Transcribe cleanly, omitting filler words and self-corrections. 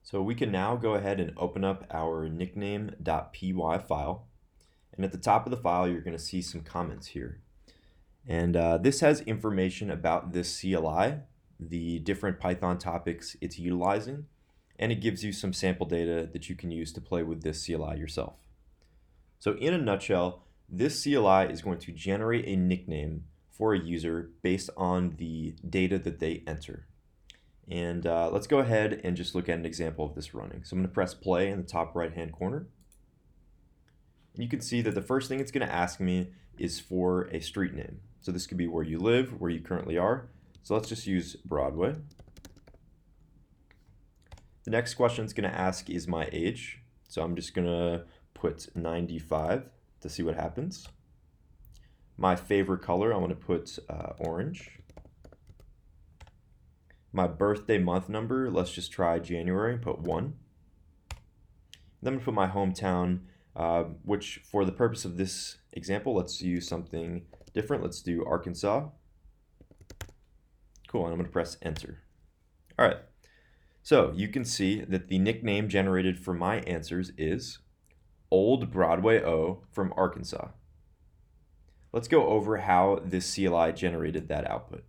So we can now go ahead and open up our nickname.py file. And at the top of the file, you're going to see some comments here. And this has information about this CLI, the different Python topics it's utilizing, and it gives you some sample data that you can use to play with this CLI yourself. So in a nutshell, this CLI is going to generate a nickname for a user based on the data that they enter. And let's go ahead and just look at an example of this running. So I'm going to press play in the top right hand corner. And you can see that the first thing it's going to ask me is for a street name. So this could be where you live, where you currently are. So let's just use Broadway. The next question it's going to ask is my age. So I'm just going to put 95 to see what happens. My favorite color, I'm going to put orange. My birthday month number, let's just try January and put 1. Then I'm going to put my hometown, which for the purpose of this example, let's use something different. Let's do Arkansas. Cool, and I'm going to press enter. All right, so you can see that the nickname generated for my answers is Old Broadway O from Arkansas. Let's go over how this CLI generated that output.